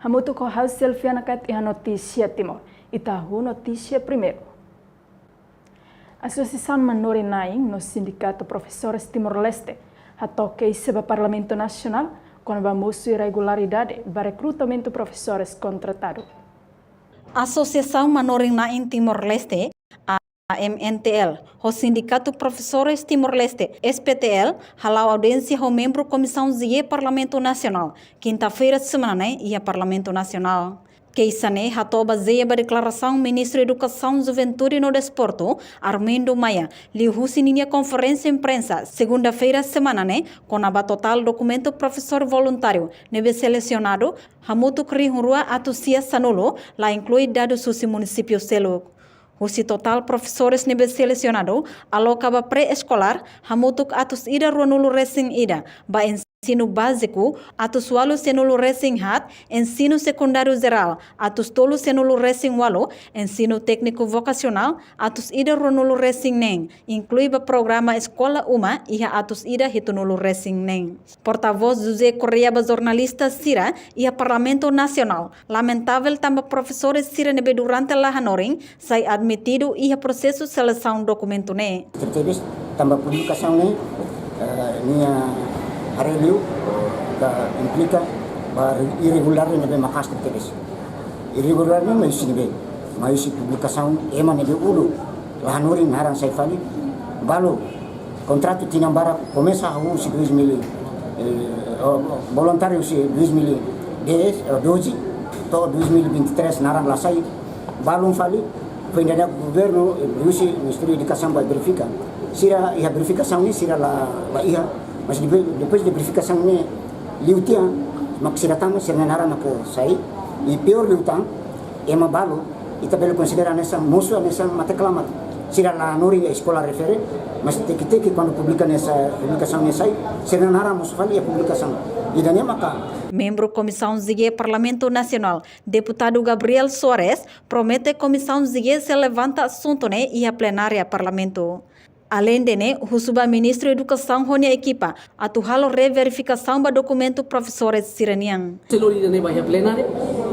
Hamutu com a Silvianacat e a notícia Timor. Itahu notícia primeiro. A Associação Manori Naing, no Sindicato Professores Timor-Leste, atoquei seba Parlamento Nacional com a musu irregularidade para recrutamento de professores contratados. A Associação Manori Naing Timor-Leste, a MNTL, o Sindicato Professores Timor-Leste, SPTL, halau audiência ao membro Comissão ZIE Parlamento Nacional, quinta-feira de semana, e a Parlamento Nacional. Keisane hatou baseia a declaração Ministro da Educação, Juventude e no Desporto, Armindo Maia, liu husininha conferência imprensa segunda-feira semana, com a total documento professor voluntário, nebe selecionado, hamutu kri rua atusia sanulo, lá inclui dados susi município selo. Husi total professores nebe selecionado, alocaba pré-escolar, hamutuk atus ida ruanulu resing ida, ba ensino básico, atus walu senulu resing hat, ensino secundário geral, atus tolu senulu resing walu, ensino técnico vocacional, atus ida ruanulu resing neng, inclui ba programa escola uma, iha atus ida hitunulu resing neng. Porta-voz José Correa ba jornalista Sira, iha Parlamento Nacional, lamentável também professores Sira nebe durante la hanoring, sai admitido iha processo seleção documento ne. Tertibis tambah publikação ne, Areliu implica irregular nebe makas tertibis. Irregular ne maiusi publikação ema nebe ulu lahanuri narang saifali balu contrato tinambara começa a usi 2000 voluntário usi 2012 to 2023 narang lasai balum fali foi ainda governo usi Ministério da Educação vai verificar sira ia verificação ni sira la ia mas depois de verificação ni liutia maksira tama sira nara mak sai e pior liutang ema balu ita belo considera nessa moço nessa mateclamat sira la nori escola refere mas teki quando publica nessa publicação nessa sira nara moço fali a publicação e dania maka. Membro Comissão ZIE Parlamento Nacional, deputado Gabriel Soares, promete que Comissão ZIE se levanta assunto e a plenária Parlamento. Além de o suba Ministro da Educação Ronia equipa, atuhalo reverificação do documento professores siranian. Se lori ne vai a plenária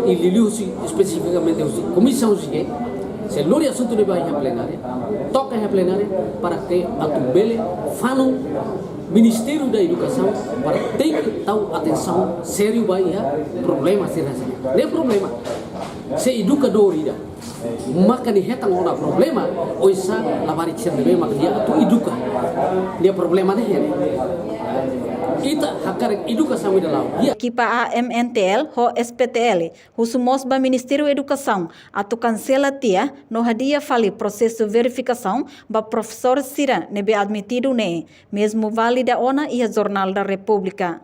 e liliu especificamente a Comissão ZIE, se lori assunto ne vai a plenária, toca a plenária para que atubele fano Ministério da Educação para ter que dar atenção sério vai a problema serasa. Não é problema. Se educador ida, maka ni hetang ona problema, oisa labari cerbe maka dia tu educa. Dia problema ne hele. Ita hakar educação ida lau. Equipa a MNTL ho SPTL, husumos ba Ministério da Educação, atu cancela tia no hadia fali processo de verificação ba professor Sira nebe admitido ne, mesmo válida ona e a Jornal da República.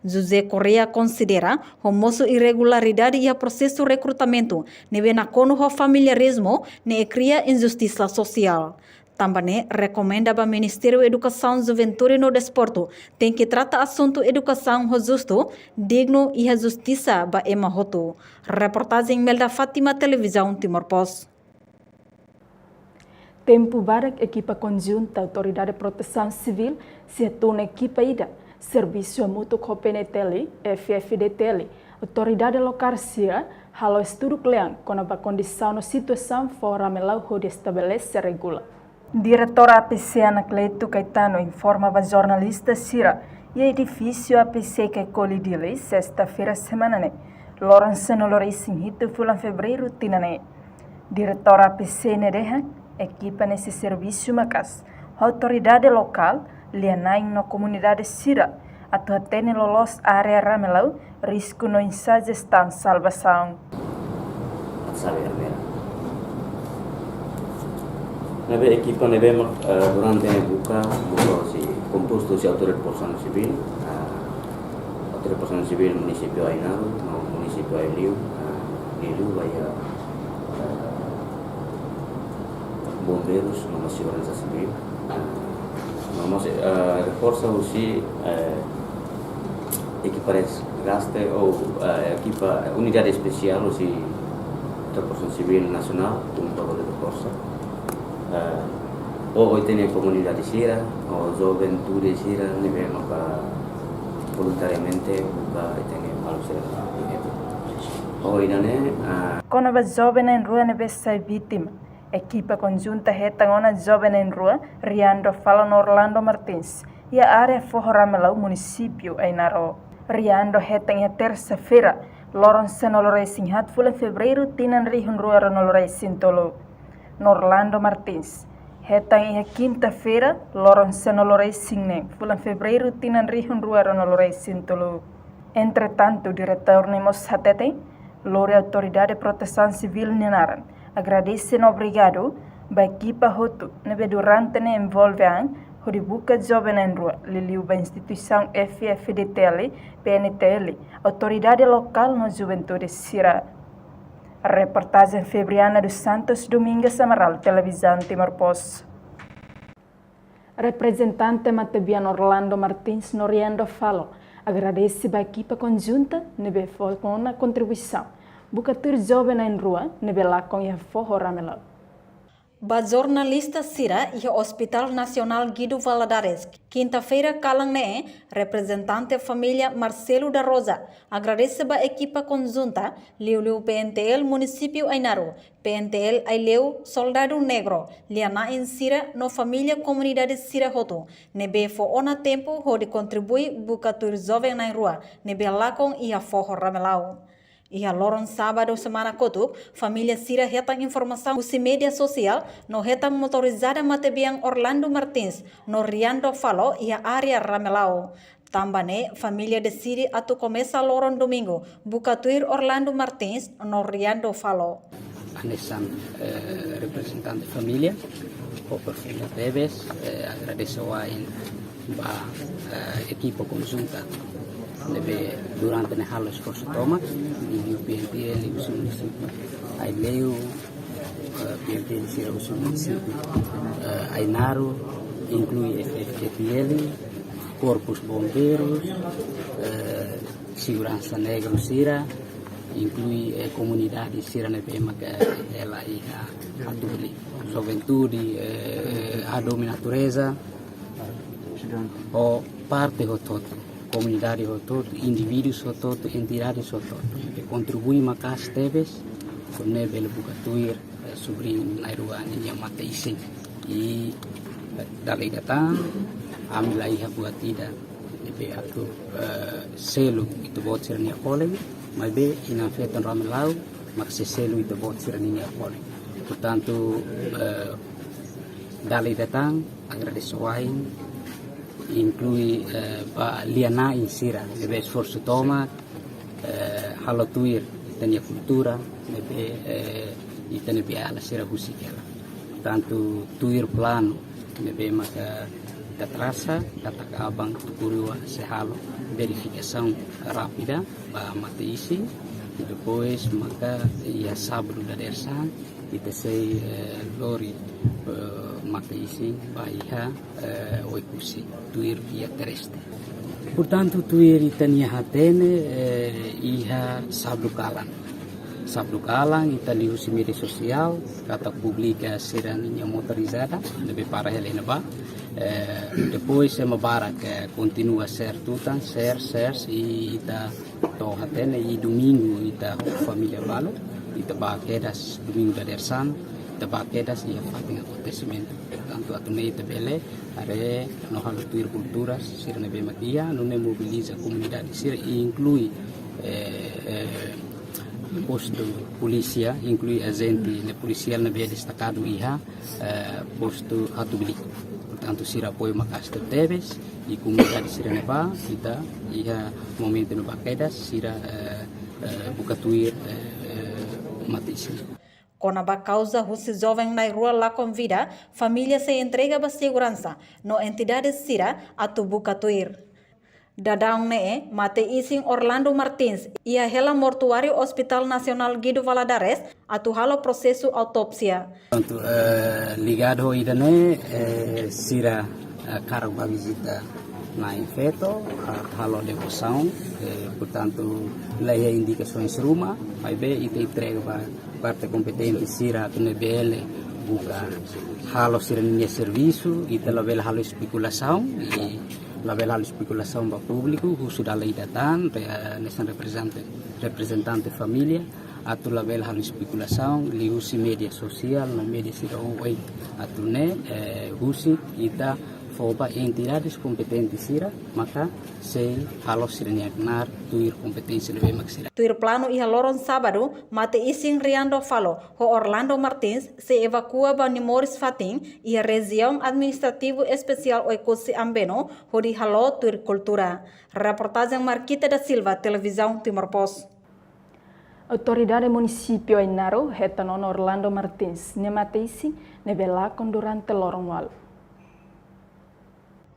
José Correa considera o moço irregularidade e o processo de recrutamento nebe na cono ho familiarismo ne cria injustiça social. Também recomenda para o Ministério da Educação, Juventude e no Desporto tem que tratar assunto educação justo, digno e a justiça para ema hoto. Reportagem Melda Fátima, Televisão Timor-Post. Tempo barak equipa conjunta Autoridade de Proteção Civil se atuna equipa ida Serviço Mútuo com PNTL, FFDTL, Autoridade Local Sira, halo estudo kleang com a condição na situação fora melau de estabelecer regula. Diretor APC Anacleto Caetano informa a jornalista Sira e edifício APC que colidile sexta-feira semana Lawrence no Lorecin hito fulan fevereiro tinane. Diretor APC nereha equipa nesse serviço macas. Autoridade local lianain no comunidade Sira atau atene lolos area ramelau risco no insagestão salvação. Nebe equipa nebe durante buka si composto si autoridade de proteção civil, autoridade de proteção civil município Ainaro, município Ailiu, vai bombeiros, numa segurança civil. Vamos reforça aussi equipares gaste ou equipa unidade especial aussi da proteção civil nacional, como todo de força. Hoy tiene comunidad Sira o juventude Sira nivel maka voluntariamente buka tiene algo Inane, Quando a jovem em rua nebe sai vítima, equipa conjunta retangona jovem em rua, Riando fala no Orlando Martins, e a área Forramelau, município Ainaro. Riando retang a terça-feira, Loron Senolorei Sinhat, em fevereiro, Tinan Rihun Rua Renolorei Sintolo. No Orlando Martins. Retang a quinta-feira, Loron Senolorei Sinnem, em fevereiro, Tinan Rihun Rua Renolorei Sintolo. Entretanto, diretor Nemos Hatete, Lore Autoridade de Proteção Civil Ninaran, agradece no obrigado, ba equipa hotu, nebe durante ne envolve ang, horibuka jovem em rua, liliu ba instituição FFDTL, PNTL, Autoridade Local no Juventude Sira. A reportagem Febriana dos Santos, Domingos Amaral, Televisão Timor-Post. Representante Matebiano Orlando Martins Noriendo falo, agradece a equipa conjunta nebe com na contribuição. Buka ter jovem em rua nebe lá com a forro ramelau. Ba jornalista Sira e Hospital Nacional Guido Valadares, quinta-feira kalang ne representante família Marcelo da Rosa, agradece ba equipa conjunta Liu PNTL município Ainaro, PNTL Aileu Soldado Negro, liana em Sira no família comunidade Sira Hoto, nebe fo ona tempo ho de contribui buka tur jovem na rua, nebe lá com ia forro ramelau. E a loron sábado semana kotuk, família Sira retang informação usi media social no retang motorizada Matebiang Orlando Martins no Riando Falo e a área Ramelau. Tambane, família de Siri atu começa loron domingo, bukatuir Orlando Martins no Riando Falo. Anesan representante família, o família Teves, agradeço a equipa conjunta durante ne halo esforço toma di PNTL usul município Aileu PNTL Sira usul município Ainaro inclui FFDTL Corpus Bombeiros Segurança Negro Sira inclui comunidade Sira Nebema que ela e a Tuli Juventude a Domi Natureza o parte hototo comunidade hotot, indivíduos hotot, entidades hotot, que contribuem macas teves, com nebel bukatuir sobrinho na rua ninha mateising e dalai datang amila iha buatida be atu selo itu bot sirnia koleng mas be ina fetan ramelau makse selo itu bot sirnia koleng portanto dalai datang agradeçoain inclui liana in Sira, nebe esforço toma, halotuir tenia cultura, nebe nebe ala Sira husikela. Tanto tuir plano, nebe maka tatrasa, tatakabang tukurua sehalo, verificação rápida, ba mateisi, e depois maka ia sábado da dersan, ite sei lori mateisi baiha oikusi tuir via terrestre. Portanto, tuir itania hatene iha sabdo kalang itali usi media sosial kata publika siraninya motorizada lebih parah helena ba depois se mabarak continua ser tutan ser ita to hatene i domingo ita família balo ita ba quedas domingo da dersan tabaquedas e a fatinha acontecimento. Portanto, a tonete bele, are no halo tuir culturas, sira nebe matia, não mobiliza a comunidade, sira e inclui posto polícia, inclui agente policial nebe destacado iha posto atubili. Portanto, sira apoio macasta teves e comunidade sira neba, kita iha momento no baquedas, sira bukatuir matisi. Com a causa Rusi jovem na rua lá convida, família se entrega para segurança no entidade Sira atu Bukatuir. Dadang ne mate ising Orlando Martins e a hela mortuário Hospital Nacional Guido Valadares atu halo processo autopsia. Ligado idane Sira cargo visita na infeto halo devoção, portanto lá é indicações rumah, aí be ite entrega para parte competente Sira tune bele buka halo sirenia serviço e tela bela halo especulação e level hal especulação para público, o sudah lei datang, nessa representante família, atau level hal especulação, liusi media sosial, na media sida oi, atau husi kita foba entidades competentes sira, maka sei halos siranyagnar tuir kompetensya lebih maksira. Tuir plano iha loron sábado, mate ising Riando Falo, ho Orlando Martins se evacua ba ni Morris Fatin iha região administrativo especial Oikosi Ambeno, ho di halo tuir cultura. Reportagem Marquita da Silva, televisão Timor Post. Autoridade município Ainaro, retanon Orlando Martins, nemateisi nebelakon durante lorong walu.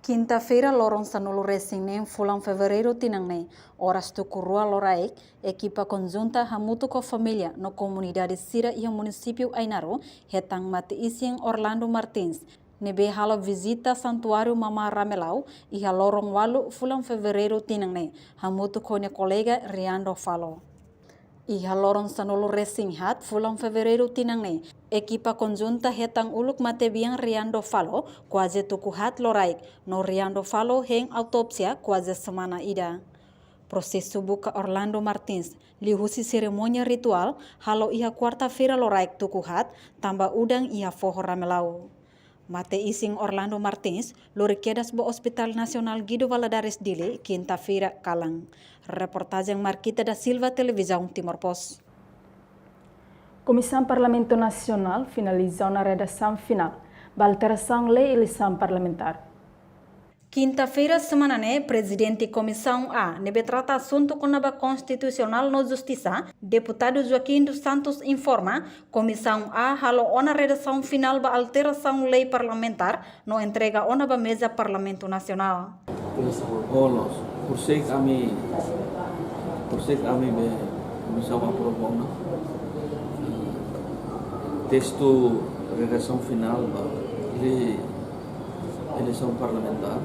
Quinta-feira, lorong sanulu resinem fulang fevereiro tinangne, horas tukurua loraik, equipa conjunta hamutu ko família no comunidade Sira e município Ainaro, hetang mate ising Orlando Martins, nebe halo visita santuário Mama Ramelau e lorong walu fulang fevereiro tinangne, hamutu ko ne colega Riando Falo. Iha lorong sanulu racing hat fulang fevereiro tinangne, equipa conjunta hetang uluk mate biang Riando Falo, quase tuku hat loraik, no Riando Falo heng autopsia quase semana ida. Prosesu buka Orlando Martins, lihusi seremonia ritual, halo iha quarta-feira loraik tuku hat, tambah udang iha foho Ramelau. Mate ising Orlando Martins, loriquedas bo Hospital Nacional Guido Valadares Dili, quinta-feira kalang. Reportagem Marquita da Silva, televisão Timor Post. Comissão Parlamento Nacional finalizou na redação final da alteração lei e eleição parlamentar. Quinta-feira, semana né, presidente Comissão A, nebe trata assunto com a Constitucional no Justiça, deputado Joaquim dos Santos informa, Comissão A halo ona redação final da alteração lei parlamentar, no entrega ona ba mesa Parlamento Nacional. Olos, por ser kami be Comissão aprovou na texto redação final da eleição parlamentar,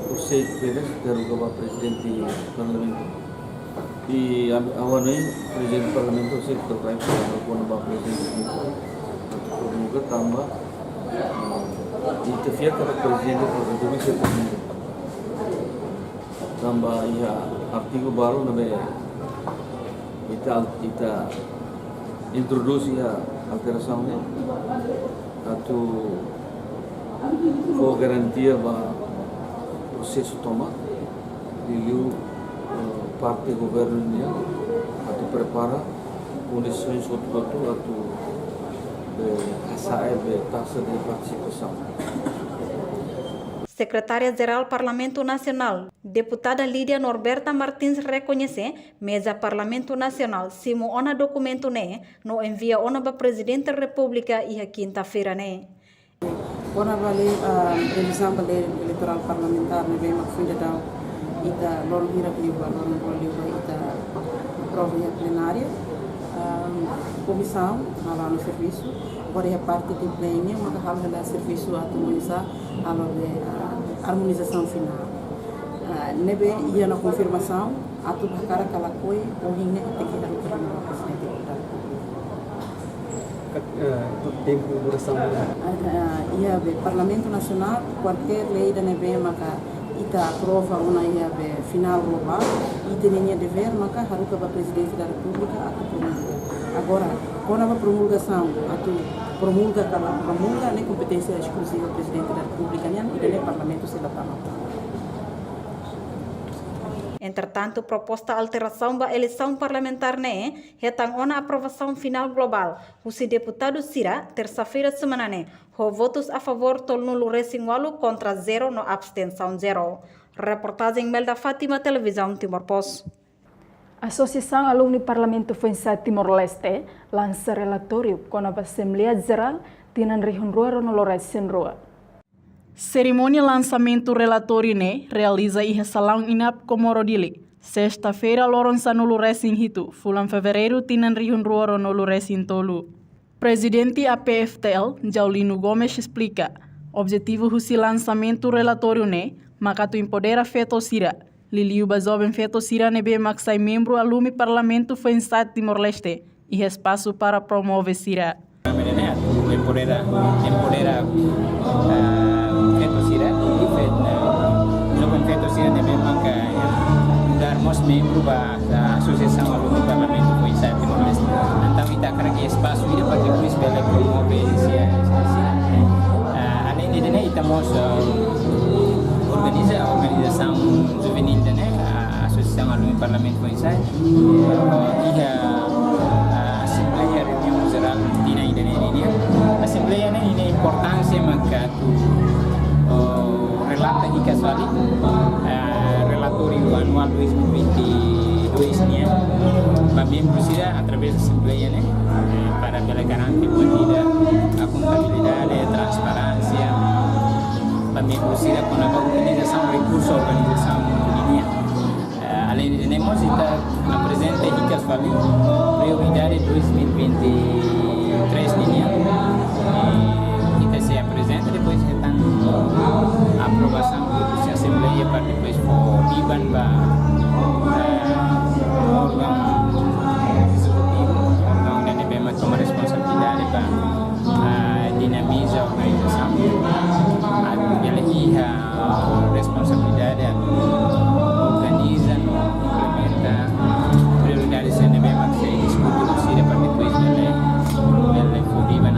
por ser derogava presidente do parlamento e awanai presidente do parlamento se terkait dengan presidente itu tambah interfere kepada presidente republik se tambah ia artigo baru nabe kita introduce ia alteração atau com garantia ba processo toma e parte do governo atau prepara condições atau taxa de participação. Secretária-Geral Parlamento Nacional, deputada Lídia Norberta Martins reconhece, mesa Parlamento Nacional, simo ona documento ne, no envia ona ba Presidente da República e a quinta-feira ne. Ora vale a revisão da lei eleitoral parlamentar ne bem makfida da ita lorong hira liwa lorong liwa ita prova plenária comissão lá no serviço agora é parte do pleno mas hal da serviço atualizar hal da harmonização final nebe ia na confirmação atu bakara kala koi o hinne tekira do presidente tempo duração ia be Parlamento Nacional qualquer lei da nebe maka ita aprova uma ia be final global e tem dever maka haruka ba presidente da República atu promulga agora quando a promulgação atu promulga kala promulga ne competência exclusiva do presidente da República nem e Parlamento se dá Entretanto, proposta alteração da eleição parlamentar ne, retang ona aprovação final global. Os deputados Sira, terça-feira semana ne, ho votos a favor tol nulo racing walu contra 0 no abstenção 0. Reportagem Melda Fátima, televisão Timor Post. Associação Alumni Parlamento Fuensat Timor-Leste lança relatório com a Assembleia Geral Tinan Rihun Rua no Loresin Rua. Cerimônia lançamento relatório ne realiza em Salão Inap Comorodili. Sexta-feira, Loronsa no Luresin Hitu, fulan fevereiro, Tinan Rihun Rua no Luresin Tolu. Presidente APFTL, Jaulino Gomes, explica. Objetivo do lançamento relatório ne, makatu empodera feto sira. Liliu bazoben feto sira nebe maxai membro alumni Parlamento Fuensat Timor-Leste e espaço para promover sira. Empodera feto sira membro da Associação Alumni Parlamento foi Insight Timor-Leste. Então, kita carregar espaço ida para depois bela promover além de né, estamos organiza a organização juvenil né, a Associação Alumni Parlamento foi Insight e a Assembleia Reunião Geral Tina Indonesia. A Assembleia né, ini importância maka relata hingga sekali relatório anual 2022 ni membro sira através da Assembleia né, para garantir mantida acontabilidade, transparência, membro sira com a utilização de recursos organização dunia. Além de nós kita apresenta hingga sekali prioridade 2023 ni kita se apresenta depois kita aprovação da Assembleia para depois for IBAN para órgão executivo, órgão da NBM toma responsabilidade para dinamizar a organização, a responsabilidade organiza, implementa prioridades da NBM que se discute para depois ele for IBAN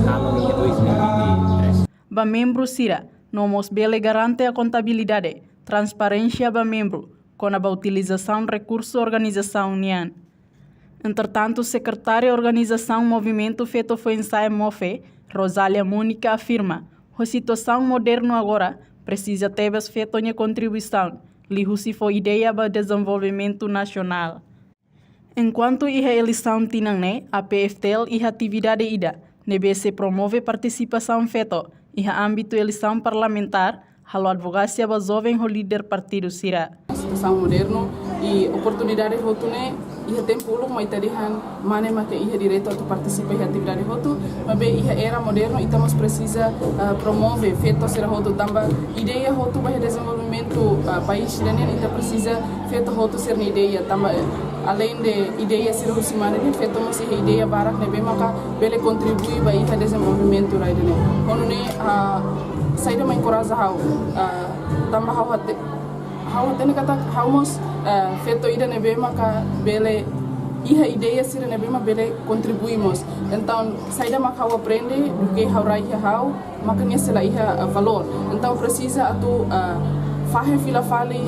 Halloween 2023. Ba membro Sira, nomos bele garante a contabilidade, transparência ba membro, com a utilização de recursos organização nian. Entretanto, secretária de organização Movimento Feto foi ensaio Mofe, Rosália Mônica afirma, a situação moderna agora precisa ter feito uma contribuição, lihu se for ideia para desenvolvimento nacional. Enquanto a eleição tinang a PFTL e a atividade ida, nebe se promove participação feto e a âmbito eleição parlamentar, halo advocacia ba jovem ho líder partido Sira. Situação moderno e oportunidade hotune e tempo ulung mai tadihan mane make ia direito a participar em atividade hotu, mas ia era moderno e estamos precisa promove feito ser hotu tamba ideia hotu para desenvolvimento país dan ita precisa feito hotu ser ideia tamba além de ideia ser usimana ni feito masih ideia barak nebe maka bele contribui para ia desenvolvimento rai dene kono ne saya dah encoraja hau tamba hau tene kata haumos feito ida nebe maka bele iha ideia sira nebe maka bele contribuimos então saya dah maka hau aprende do que hau rai hau maka nia sela iha valor então precisa atu fahe fila fali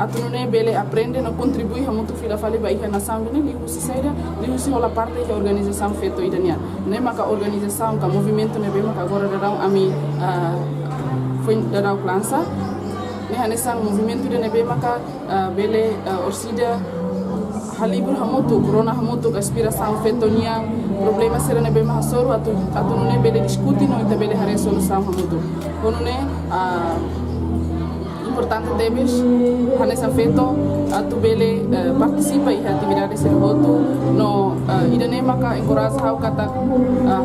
atu nune bele aprende no contribui ha muito fila fali ba iha nação ne lihu si saya lihu si hola parte da organização feito ida nia ne maka organização ka movimento nebe maka agora darão ami foi darão plansa nessa movimento de nebe maka bele orsida halibur hamutu corona hamutu aspiração fetonia problema será nebe maka soru atu nune bele diskuti no ita bele hare solução hamutu konune importante debes hanesa feto atu bele participa em atividades ser hotu no idane maka encoraja hau kata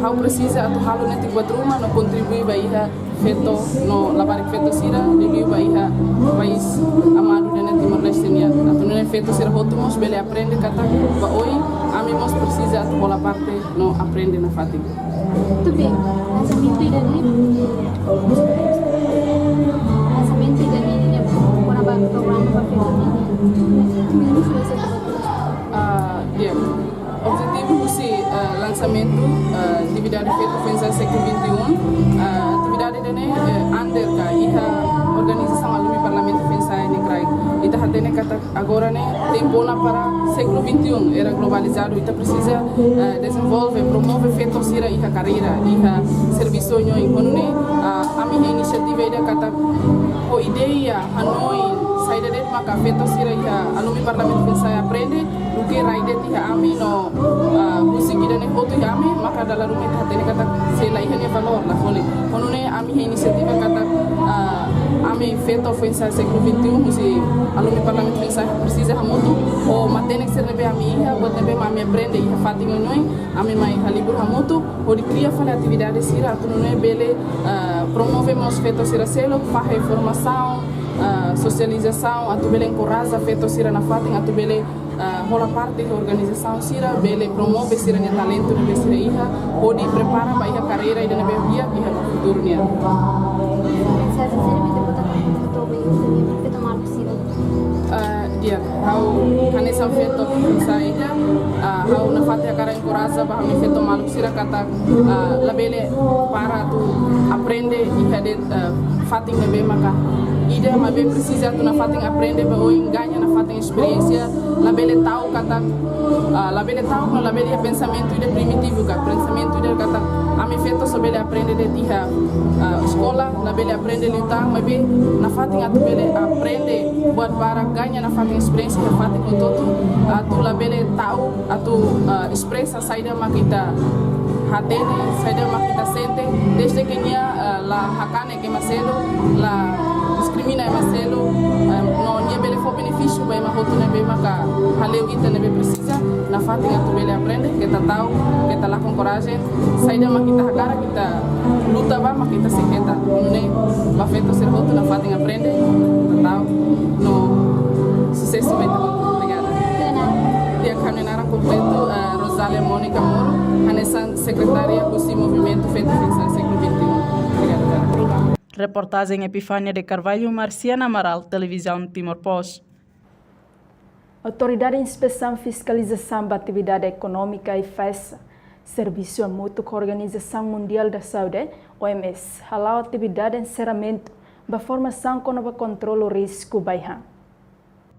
hau precisa atu halu neti buat rumah no contribui ba iha feto no labarik feto sira debiu ba iha país amado de Timor-Leste nia atu nene feto ser hotu mos bele aprende kata ba oi ami mos precisa atu bola parte no aprende na fatiga tu bem essa mentira ni objetivo si lançamento atividade feita foi em século 21 atividade dene under ka iha organização alumni parlamento pensai ni krai ita hatene kata agora ne tempo na para século 21 era globalizado ita precisa desenvolve promove feito sira iha carreira iha serviço nyo inconne a minha iniciativa ida kata o ideia hanoi saída de maka feito sira iha alumni parlamento pensai aprende do que raide iha ami no musik ida ne hotu ami maka dalam rumah ita hatene kata sela iha ne valor la fole konune ami iniciativa kata ami feito foi em século 21 musi alumni parlamento pensai precisa hamutu o matene ser nebe ami iha bot nebe ami aprende iha fatinho noi ami mai halibur hamutu o de cria fale atividade sira atu noi bele promovemos feito sira selo fahe formação socialização atu bele encoraja feito sira na fatin atu bele rola parte da organização sira bele promove sira ne talento nebe sira iha o de prepara ba iha carreira ida nebe iha futuro nia dia hau kanesa feto saida hau na fatia cara encoraja bah me feto maluk sira kata labele para tu aprende e hade fating be maka ida mabe precisa tu na fating aprende ba o ganha na fating experiência labele tahu kata labele tahu no labele pensamento ide primitivo ka pensamento ide kata ami feto sobele aprende de tiha escola labele aprende lutar mabe na fating atu bele aprende buat para ganha na fating experiência na fating todo atu labele tahu atu expressa saída makita hatene saída makita sente desde que nia la hakane que macelo la discrimina macelo no nia bele for benefício vai ma hotu na be maka haleu ita na be precisa na fating atu bele aprende que ta tahu que ta la com coragem saída makita hakara kita luta ba makita seketa ne ba feito ser hotu na fating aprende ta tahu no sucesso vai ta obrigada dia caminhar completo Rosália Mônica Moro Anessa secretária do movimento feito fixar século XXI. Obrigada. Reportagem Epifânia de Carvalho, Marciana Amaral, Televisão Timor-Poste. Autoridade de Inspeção e Fiscalização da Atividade Econômica e FESA, Serviço Mútuo com a Organização Mundial da Saúde, OMS, halau atividade de encerramento da formação com o controle do risco bairro.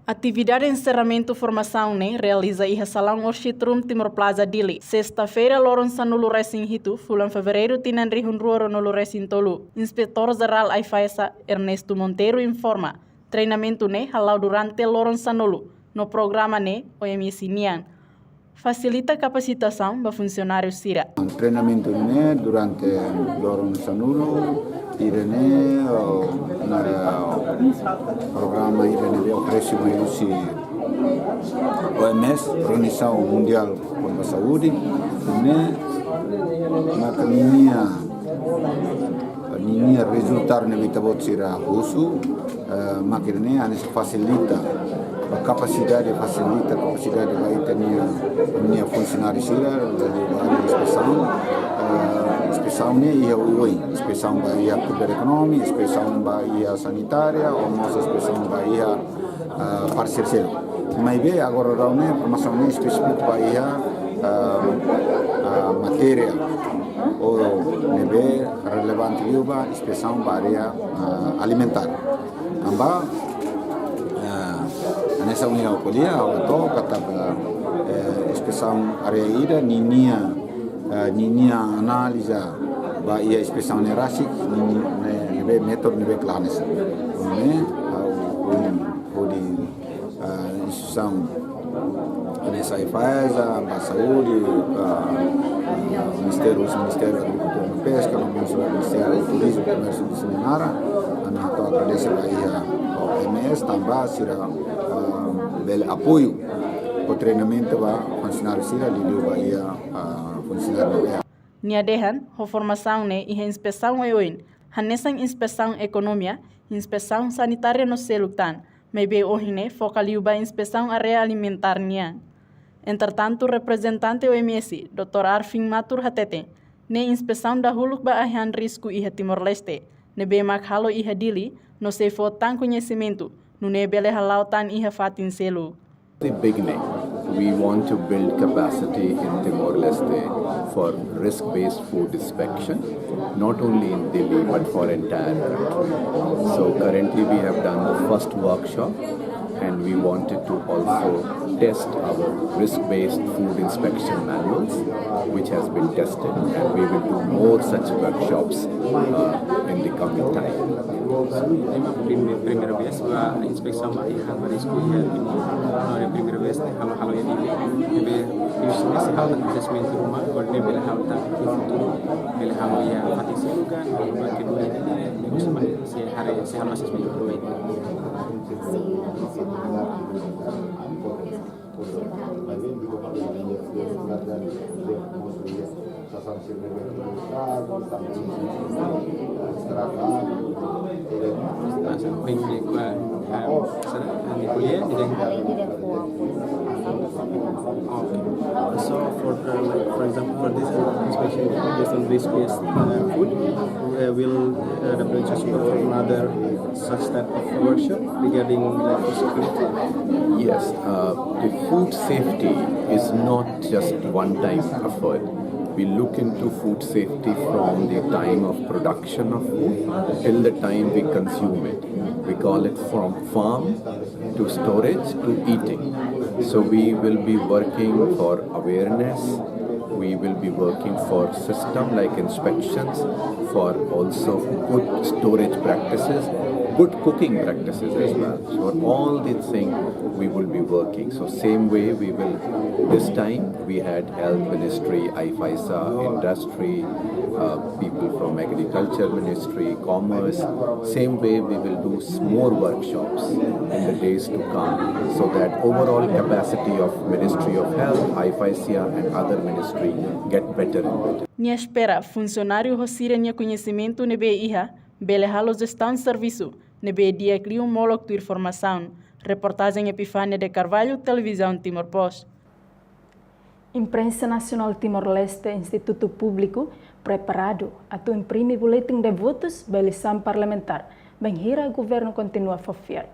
Atividade de encerramento formação realiza em Salão Orchitrum Timor Plaza Dili. Sexta-feira, Loron Sanulu Resin Hitu, fulan fevereiro, Tinan Rihun Ruoro Nolo Resin Tolu. Inspetor Geral AIFAESA, Ernesto Monteiro, informa. Treinamento halau durante Loron Sanulu, no programa OMS Nian. Facilita capacitação para funcionários SIRA. Treinamento durante Loron Sanulu, Irene, programa Irene oferece OMS, Organização Mundial para a Saúde, maka ninia resultar na vitabot sira russo, maka ini anis facilita a capacidade vai ter minha funcionário sira dari inspeção ia inspeção vai a poder econômico, inspeção vai a sanitária, ou nossa inspeção vai a parceiro. Mas bem agora a formação específica vai a matéria ou nebe relevante juga inspeção vai alimentar. Amba nessa união polia atau kata inspeção area ida ninia analisa ba ia inspeção nerasik nebe metode nebe planes di inspeção nessa FAESA, a saúde, Ministério da Agricultura e Pesca, o Ministério do Turismo, Comércio e Seminário, a agradecer a OMS também será apoio para o treinamento para funcionários sira ali a funcionário. Niadehan, a formação e a inspeção oin, hanesan inspeção econômica, inspeção sanitária no Selutan, maybe ohine focaliu ba inspeção area alimentar nia. Entretanto, o representante OMS, Dr. Arfin Matur Hatete, ne inspeção da huluk ba ahan risco iha Timor-Leste, ne be makhalo iha dili, no se fo tan conhecimento, no ne bele halau tan iha fatin selu. The beginning, we want to build capacity in Timor-Leste for risk-based food inspection, not only in Delhi but for entire country. So currently we have done the first workshop and we wanted to also test our risk-based food inspection manuals, which has been tested, and we will do more such workshops in the coming time. Primeira vez a inspeção vai risco e primeira vez halo ya ini nesse hal da assessment rumah quando ne bela hal da futuro bela halo ya patisi juga bagi dua ini sama si hari si hal assessment dua ini So for example, for this inspection based on waste-based food, will WHO support for another such type of workshop regarding food security? Yes, the food safety is not just one-time effort. We look into food safety from the time of production of food till the time we consume it. We call it from farm to storage to eating. So we will be working for awareness. We will be working for system like inspections, for also good storage practices, good cooking practices as well. So all these things we will be working. So same way we will, this time we had Health Ministry, IFISA, Industry, people from Agriculture Ministry, Commerce. Same way we will do more workshops in the days to come so that overall capacity of Ministry of Health, IFISA and other ministry get better and better. Nia espera funcionário rosira nia conhecimento nebe iha, bele halos estão em serviço, nebe dia clio molok tu informação. Reportagem Epifânia de Carvalho, Televisão Timor-Poste. Imprensa Nacional Timor-Leste, Instituto Público, preparado a imprimir boletim de votos da eleição parlamentar. Bem-hira, o governo continua a fofiar.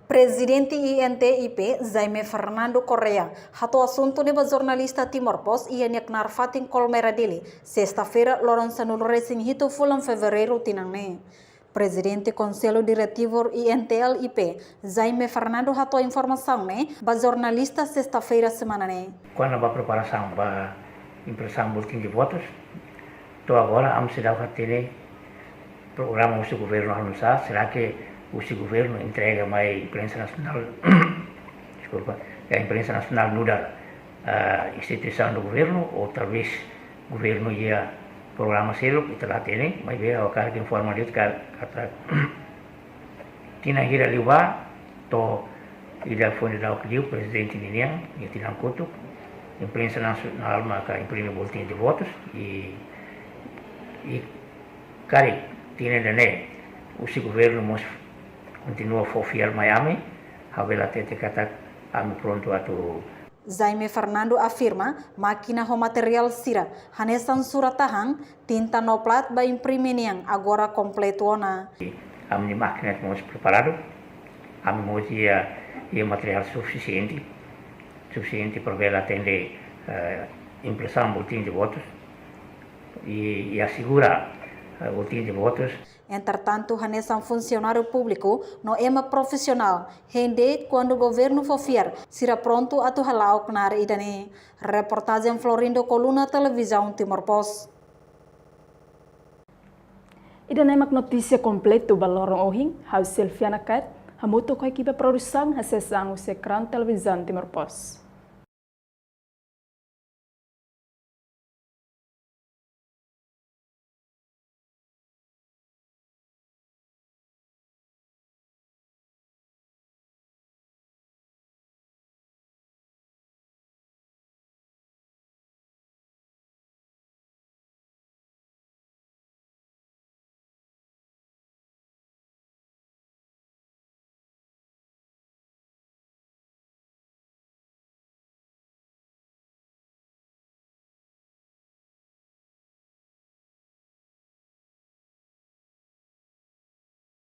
Presidente INTIP, Jaime Fernando Correa, hato assunto de jornalista Timor-Poste e Yaknar Fatin Colmera dele, sexta-feira, Lourenço Nulresing hito fulam fevereiro tinangne. Presidente Conselho Diretivo INTLIP, Jaime Fernando hato a informação ba jornalista sexta-feira semana Quando a preparação para impressão boletim de votos, então agora vamos se dar programa do governo anunciar, será que o governo entrega mais imprensa nacional, desculpa, a imprensa nacional muda a instituição do governo ou talvez o governo ia programa selo kita lah tene mai be o kar informal dit kar kata tina hira liwa to ida fone da o presidente niniang e tinang kutuk imprensa nacional maka imprime boletim de votos e kari tina dane o governo mos continua a fofiar Miami havela tete kata ame pronto atu. Jaime Fernando afirma máquina ho material sira hanesan suratahang tinta no plat ba impriminiang agora completo ona. Amni máquina estamos preparado, amni ia material suficiente para ver atender impressão boletim de votos e assegura boletim de votos. Entretanto, hanesan funcionário público no ema profissional, rende quando o governo fofiar, será pronto a halau knar idane. Reportagem Florindo Coluna, Televisão Timor-Poste. Idane mak notícia completo balorong ohing, hau Silviana Kat, hamuto ko equipe produção, acessang o secran Televisão Timor-Poste.